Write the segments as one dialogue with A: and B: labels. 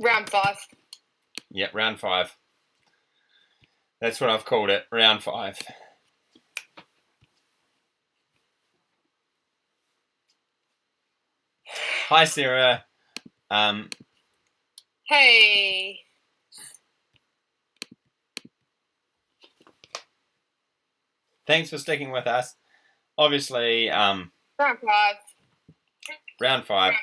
A: Round 5.
B: Yep, round 5. That's what I've called it, round 5. Hi, Sarah.
A: Hey.
B: Thanks for sticking with us. Obviously,
A: Round 5.
B: round 5. Round 5.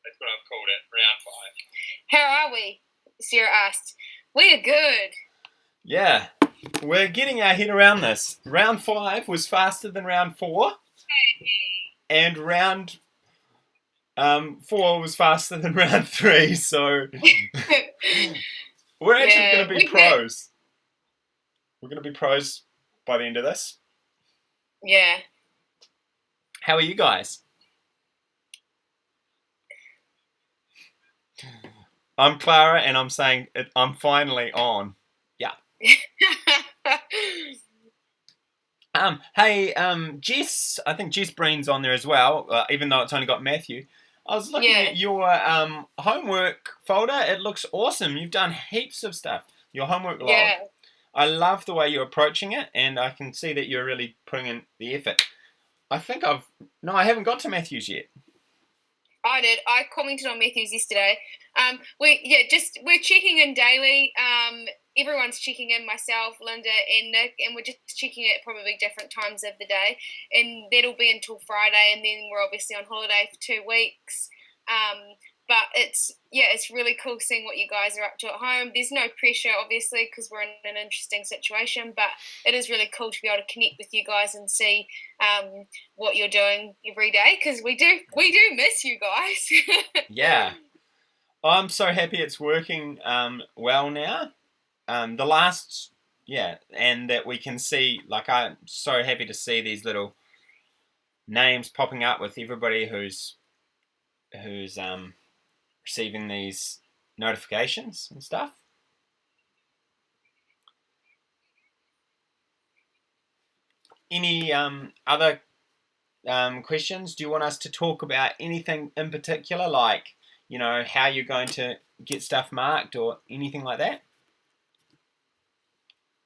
B: That's what I've called it, round 5.
A: How are we? Sarah asked. We're good.
B: Yeah, we're getting our head around this. Round 5 was faster than round 4. And round 4 was faster than round 3, so we're actually going to be pros. We're going to be pros by the end of this.
A: Yeah.
B: How are you guys? I'm Clara, and I'm saying I'm finally on. Yeah. Hey, Jess. I think Jess Breen's on there as well, even though it's only got Matthew. I was looking at your homework folder. It looks awesome. You've done heaps of stuff. Your homework log. Yeah. I love the way you're approaching it, and I can see that you're really putting in the effort. I haven't got to Matthew's yet.
A: I did. I commented on Matthew's yesterday. We're checking in daily. Everyone's checking in, myself, Linda, and Nick, and we're just checking it at probably different times of the day. And that'll be until Friday, and then we're obviously on holiday for 2 weeks. But it's really cool seeing what you guys are up to at home. There's no pressure, obviously, because we're in an interesting situation, but it is really cool to be able to connect with you guys and see what you're doing every day, because we do miss you guys.
B: Yeah. I'm so happy it's working well now. And that we can see, I'm so happy to see these little names popping up with everybody who's receiving these notifications and stuff. Any other questions? Do you want us to talk about anything in particular, like, how you're going to get stuff marked or anything like that?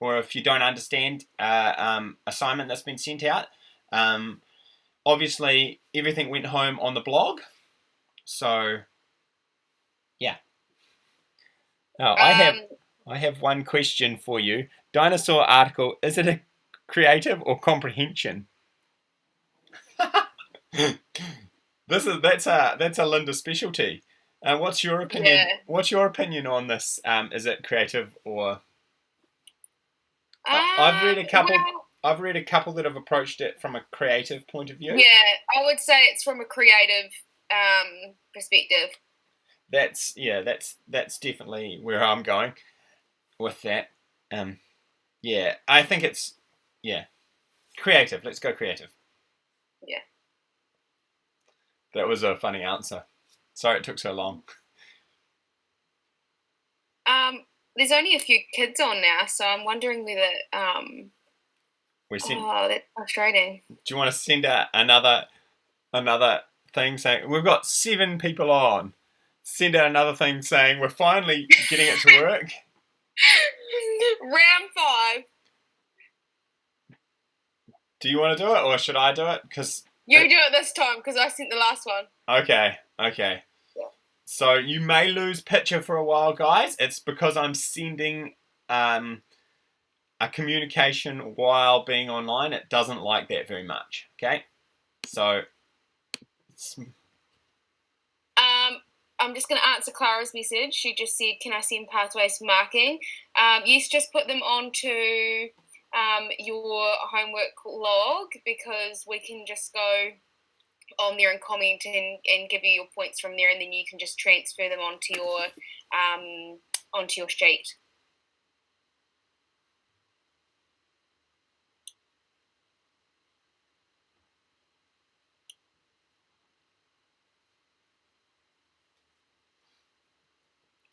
B: Or if you don't understand assignment that's been sent out, obviously everything went home on the blog. So, yeah. Oh, I have one question for you. Dinosaur article, is it a creative or comprehension? That's a Linda specialty. What's your opinion? Yeah. What's your opinion on this? Is it creative or? I've read a couple. I've read a couple that have approached it from a creative point of view.
A: Yeah, I would say it's from a creative perspective.
B: That's definitely where I'm going with that. I think it's creative. Let's go creative.
A: Yeah.
B: That was a funny answer. Sorry it took so long.
A: There's only a few kids on now, so I'm wondering whether that's frustrating.
B: Do you want to send out another thing saying we've got 7 people on? Send out another thing saying we're finally getting it to work.
A: Round 5.
B: Do you want to do it, or should I do it? Because
A: you do it this time, because I sent the last one.
B: Okay. Yeah. So you may lose picture for a while, guys. It's because I'm sending a communication while being online. It doesn't like that very much. Okay. So.
A: I'm just going to answer Clara's message. She just said, can I send pathways for marking? Yes, just put them onto your homework log, because we can just go on there and comment and give you your points from there, and then you can just transfer them onto your sheet.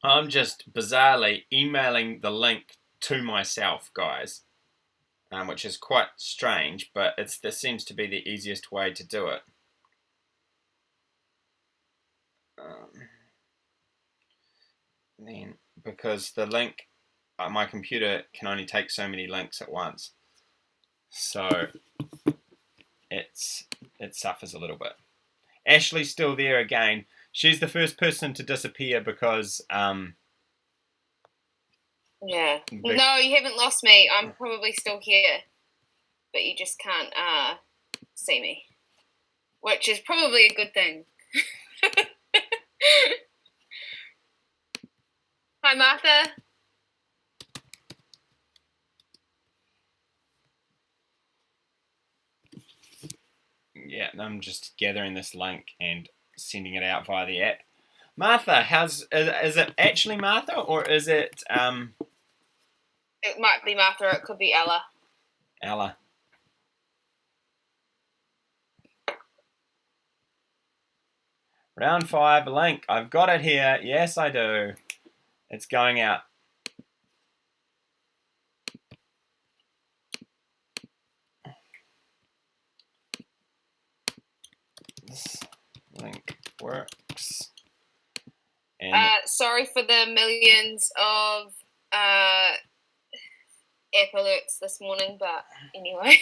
B: I'm just bizarrely emailing the link to myself, guys, which is quite strange, but this seems to be the easiest way to do it. then because the link, my computer can only take so many links at once, so it suffers a little bit. Ashley's still there again. She's the first person to disappear because
A: yeah. No, you haven't lost me. I'm probably still here, but you just can't see me, which is probably a good thing. Hi, Martha.
B: Yeah, I'm just gathering this link and sending it out via the app. Martha, is it actually Martha or is it
A: It might be Martha, or it could be Ella.
B: Ella. Round 5 link. I've got it here. Yes, I do. It's going out. This link works. And
A: sorry for the millions of app alerts this morning, but anyway.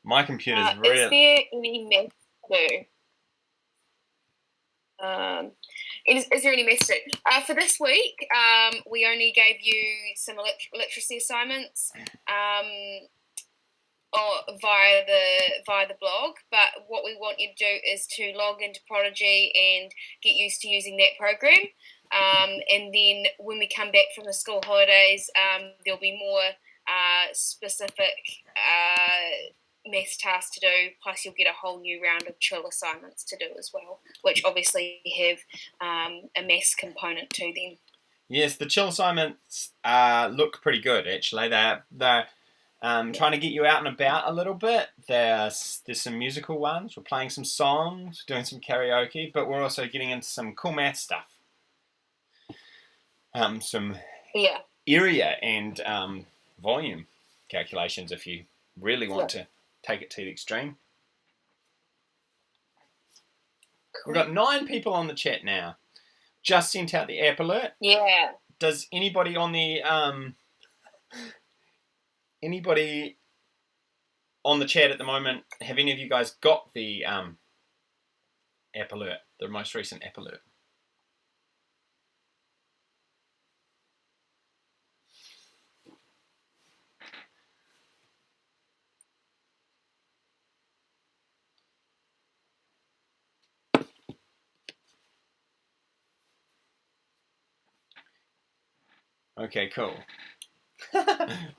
B: My computer's really...
A: Is there any mess to do? Is there any mess to do? For this week, we only gave you some literacy assignments or via the blog, but what we want you to do is to log into Prodigy and get used to using that program. And then when we come back from the school holidays, there'll be more specific maths tasks to do, plus you'll get a whole new round of chill assignments to do as well, which obviously have a maths component to them.
B: Yes, the chill assignments look pretty good, actually. They're trying to get you out and about a little bit. There's some musical ones. We're playing some songs, doing some karaoke, but we're also getting into some cool math stuff. Some area and volume calculations if you really want to take it to the extreme. Cool. We've got 9 people on the chat now. Just sent out the app alert.
A: Yeah.
B: Does anybody on the chat at the moment, have any of you guys got the app alert, the most recent app alert? Okay, cool.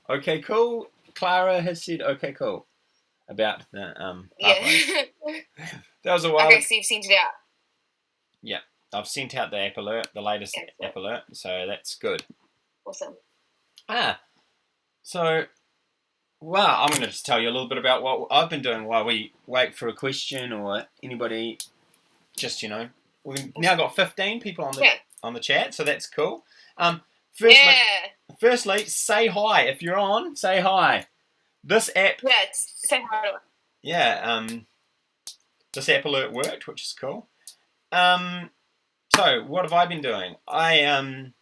B: Okay, cool. Clara has said okay, cool about the pathways. That was a while.
A: Okay, so you've sent it out.
B: Yeah, I've sent out the app alert, the latest app alert, so that's good.
A: Awesome.
B: So, well, I'm going to just tell you a little bit about what I've been doing while we wait for a question or anybody. Just we've now got 15 people on the chat, so that's cool. Firstly, say hi. If you're on, say hi. This app...
A: Yeah, say hi to her.
B: Yeah, this app alert worked, which is cool. So, what have I been doing? I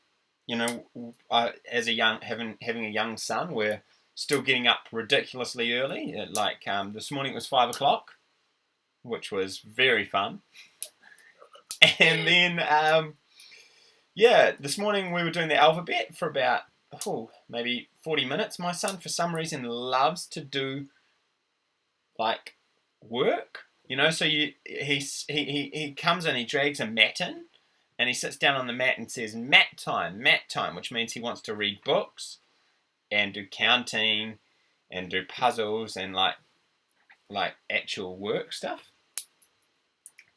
B: as having a young son, we're still getting up ridiculously early. This morning it was 5 o'clock, which was very fun. And then... this morning we were doing the alphabet for about maybe 40 minutes. My son, for some reason, loves to do work. So he comes in, he drags a mat in, and he sits down on the mat and says mat time, which means he wants to read books and do counting and do puzzles and like actual work stuff.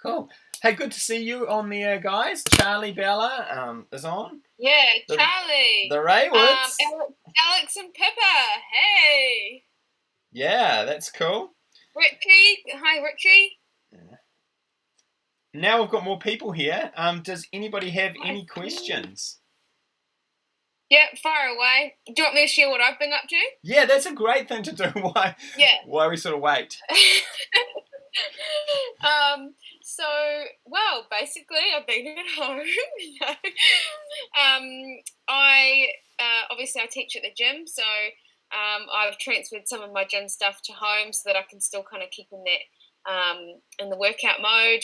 B: Cool. Hey, good to see you on there, guys. Charlie Bella is on.
A: Yeah, Charlie.
B: The Raywoods.
A: Alex and Pippa. Hey.
B: Yeah, that's cool.
A: Richie. Hi, Richie.
B: Now we've got more people here. Does anybody have any questions?
A: Yeah, fire away. Do you want me to share what I've been up to?
B: Yeah, that's a great thing to do. Why we sort of wait.
A: So, well, basically, I've been at home. I obviously I teach at the gym, so I've transferred some of my gym stuff to home so that I can still kind of keep in that in the workout mode.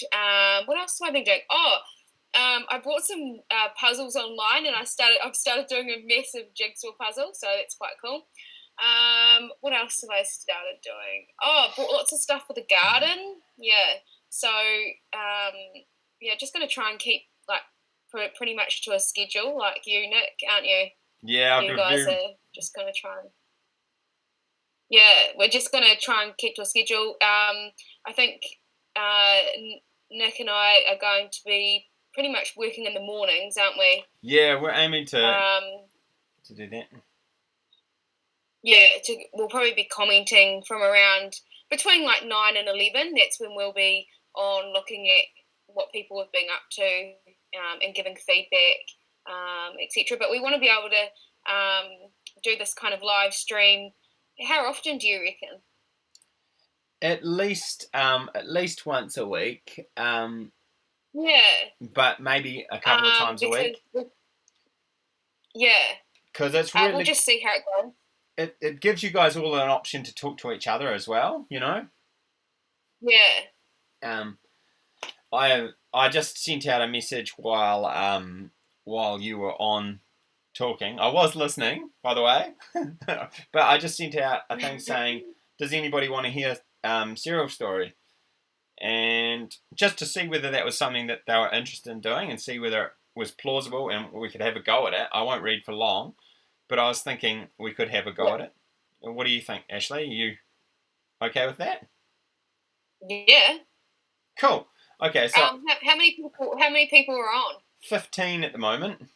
A: What else have I been doing? I bought some puzzles online, and I've started doing a massive jigsaw puzzle, so that's quite cool. What else have I started doing? I bought lots of stuff for the garden. Yeah. So, just going to try and keep, like, pretty much to a schedule, like you, Nick, aren't you?
B: Yeah.
A: You guys are just going to try and... Yeah, we're just going to try and keep to a schedule. I think Nick and I are going to be pretty much working in the mornings, aren't we?
B: Yeah, we're aiming to do that.
A: Yeah, we'll probably be commenting from around between like 9 and 11. That's when we'll be on looking at what people have been up to and giving feedback, etc. But we want to be able to do this kind of live stream. How often do you reckon?
B: At least once a week.
A: Yeah.
B: But maybe a couple of times a week.
A: Yeah.
B: Because it's really...
A: we'll just see how it goes.
B: It gives you guys all an option to talk to each other as well, you know?
A: Yeah.
B: I just sent out a message while you were on talking. I was listening, by the way. But I just sent out a thing saying, does anybody want to hear Cyril's story? And just to see whether that was something that they were interested in doing and see whether it was plausible and we could have a go at it. I won't read for long. But I was thinking we could have a go at it. What do you think, Ashley? Are you okay with that?
A: Yeah.
B: Cool. Okay, so
A: how many people are on?
B: 15 at the moment.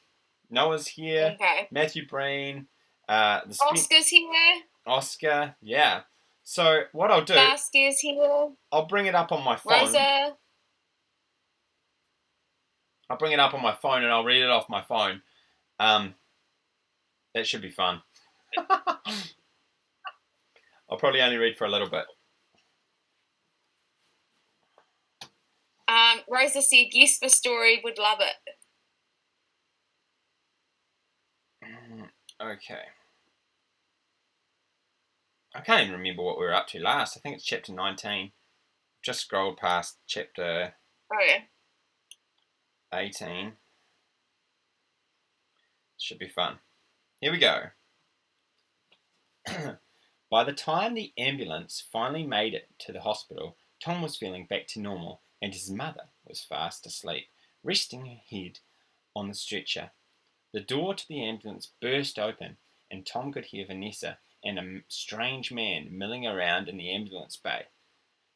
B: Noah's here.
A: Okay.
B: Matthew Breen.
A: Oscar's here.
B: Oscar, yeah. So what I'll do...
A: Oscar's here.
B: I'll bring it up on my phone.
A: Rosa.
B: I'll bring it up on my phone and I'll read it off my phone. That should be fun. I'll probably only read for a little bit.
A: Rosa said, yes, the story, would love it.
B: Okay. I can't even remember what we were up to last. I think it's chapter 19. Just scrolled past chapter 18. Should be fun. Here we go. By the time the ambulance finally made it to the hospital, Tom was feeling back to normal and his mother was fast asleep, resting her head on the stretcher. The door to the ambulance burst open and Tom could hear Vanessa and a strange man milling around in the ambulance bay,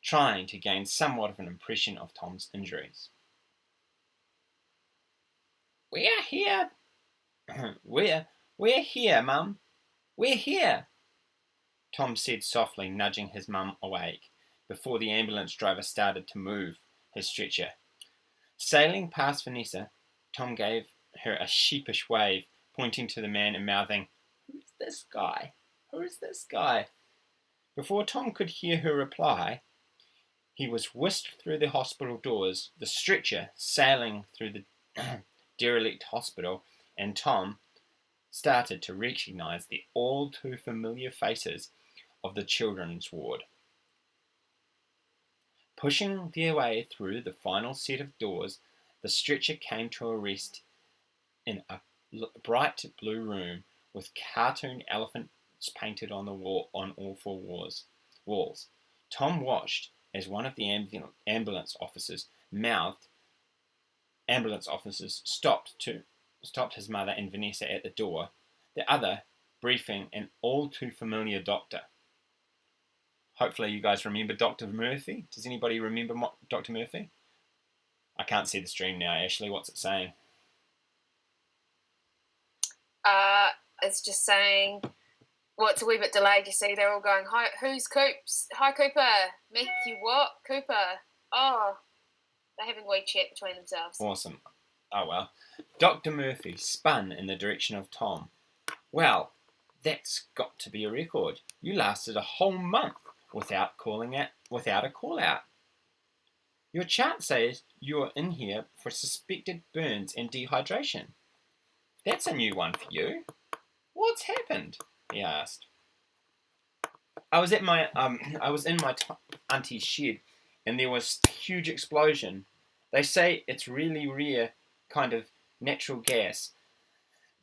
B: trying to gain somewhat of an impression of Tom's injuries. "We are here. We're here, Mum. We're here," Tom said softly, nudging his mum awake, before the ambulance driver started to move his stretcher. Sailing past Vanessa, Tom gave her a sheepish wave, pointing to the man and mouthing, "Who's this guy? Who's this guy?" Before Tom could hear her reply, he was whisked through the hospital doors, the stretcher sailing through the derelict hospital, and Tom started to recognise the all too familiar faces of the children's ward. Pushing their way through the final set of doors, the stretcher came to a rest in a bright blue room with cartoon elephants painted on the wall on all four walls. Tom watched as one of the ambulance officers stopped his mother and Vanessa at the door, the other briefing an all too familiar doctor. Hopefully you guys remember Dr. Murphy. Does anybody remember Dr. Murphy? I can't see the stream now, Ashley. What's it saying?
A: It's just saying, well, it's a wee bit delayed, you see. They're all going, hi, who's Coops? Hi, Cooper. Matthew, what? Cooper. Oh, they're having a wee chat between themselves.
B: Awesome. Oh, well. Dr. Murphy spun in the direction of Tom. "Well, that's got to be a record. You lasted a whole month without a call-out. Your chart says you're in here for suspected burns and dehydration. That's a new one for you. What's happened? He asked. I was in my auntie's shed, and there was a huge explosion. They say it's really rare kind of natural gas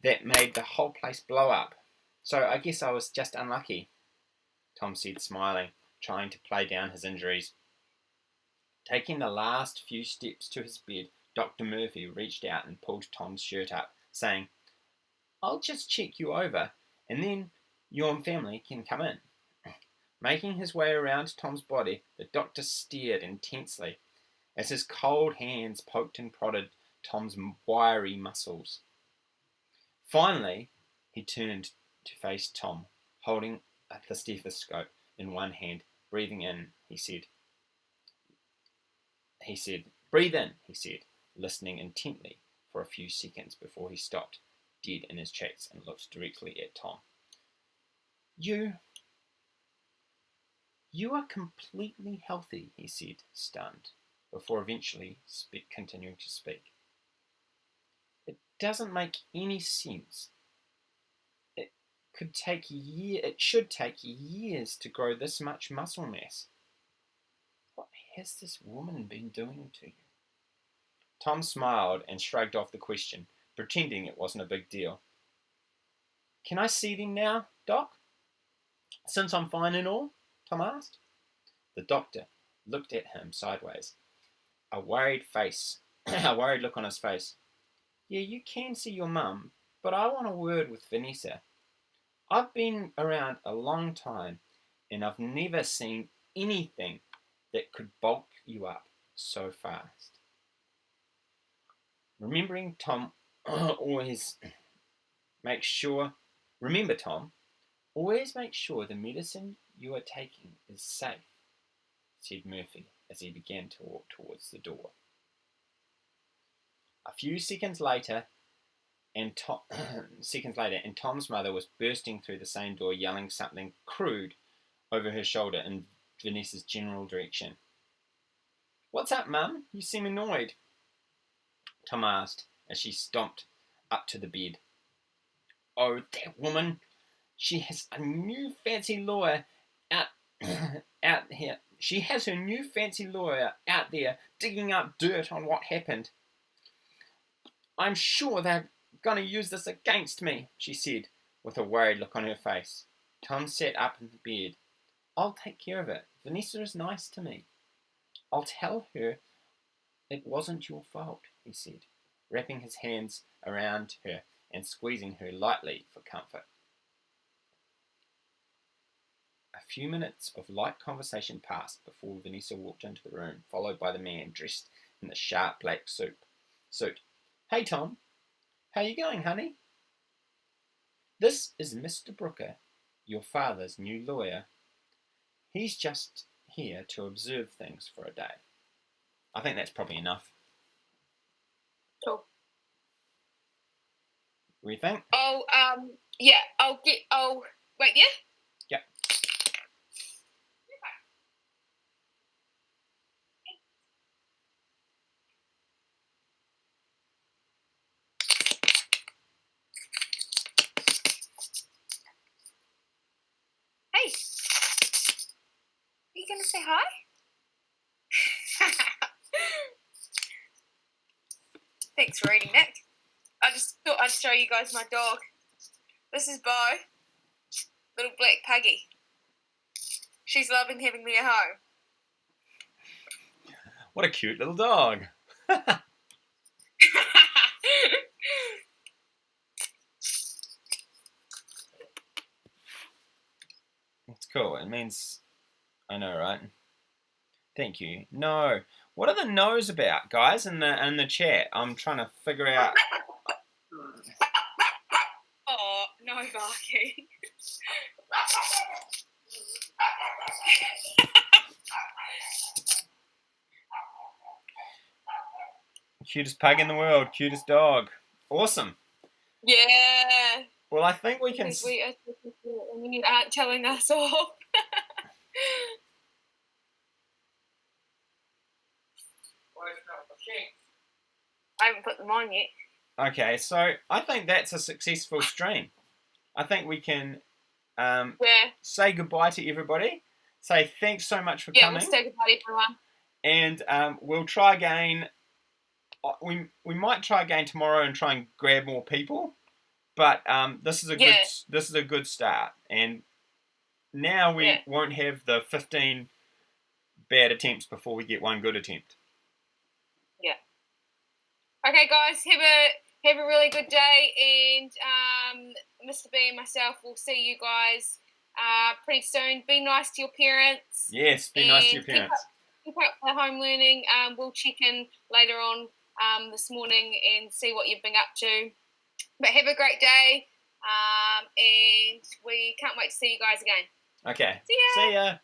B: that made the whole place blow up. So I guess I was just unlucky, Tom said, smiling, trying to play down his injuries. Taking the last few steps to his bed, Dr. Murphy reached out and pulled Tom's shirt up, saying, "I'll just check you over, and then your family can come in." Making his way around Tom's body, the doctor stared intensely as his cold hands poked and prodded Tom's wiry muscles. Finally, he turned to face Tom, holding the stethoscope in one hand. Breathing in, he said, "Breathe in," he said, listening intently for a few seconds before he stopped dead in his tracks and looked directly at Tom. You are completely healthy," he said, stunned, before eventually continuing to speak. "It doesn't make any sense. It should take years to grow this much muscle mass. What has this woman been doing to you?" Tom smiled and shrugged off the question, pretending it wasn't a big deal. "Can I see them now, Doc? Since I'm fine and all?" Tom asked. The doctor looked at him sideways, a worried look on his face. "Yeah, you can see your mum, but I want a word with Vanessa. I've been around a long time, and I've never seen anything that could bulk you up so fast." Remember, Tom, always make sure the medicine you are taking is safe, said Murphy as he began to walk towards the door. A few seconds later, and Tom's mother was bursting through the same door, yelling something crude over her shoulder in Vanessa's general direction. "What's up, Mum? You seem annoyed," Tom asked as she stomped up to the bed. "Oh, that woman! She has a new fancy lawyer out here. She has her new fancy lawyer out there digging up dirt on what happened. I'm sure they're going to use this against me," she said, with a worried look on her face. Tom sat up in the bed. "I'll take care of it. Vanessa is nice to me. I'll tell her it wasn't your fault," he said, wrapping his hands around her and squeezing her lightly for comfort. A few minutes of light conversation passed before Vanessa walked into the room, followed by the man dressed in the sharp black suit. "Hey, Tom. How you going, honey? This is Mr. Brooker, your father's new lawyer. He's just here to observe things for a day." I think that's probably enough.
A: Cool.
B: What do you think?
A: Yeah, wait, yeah?
B: Yep.
A: Hey, are you going to say hi? Thanks for reading, Nick. I just thought I'd show you guys my dog. This is Bo, little black puggy. She's loving having me at home.
B: What a cute little dog. It's cool. It means, I know, right? Thank you. No. What are the no's about, guys, in the chat? I'm trying to figure out.
A: Oh, no barking.
B: Cutest pug in the world. Cutest dog. Awesome.
A: Yeah.
B: Well, I think we can.
A: You aren't telling us off. I haven't put them on yet.
B: Okay, so I think that's a successful stream. I think we can say goodbye to everybody. Say thanks so much for coming.
A: Yeah, we'll say goodbye to everyone.
B: And we'll try again. We might try again tomorrow and try and grab more people. But this is a good start. And now we won't have the 15 bad attempts before we get one good attempt.
A: Yeah. Okay, guys, have a really good day, and Mr. B and myself will see you guys pretty soon. Be nice to your parents.
B: Yes, be nice to your parents.
A: Keep up the home learning. We'll check in later on this morning and see what you've been up to. But have a great day, and we can't wait to see you guys again.
B: Okay.
A: See ya.
B: See ya.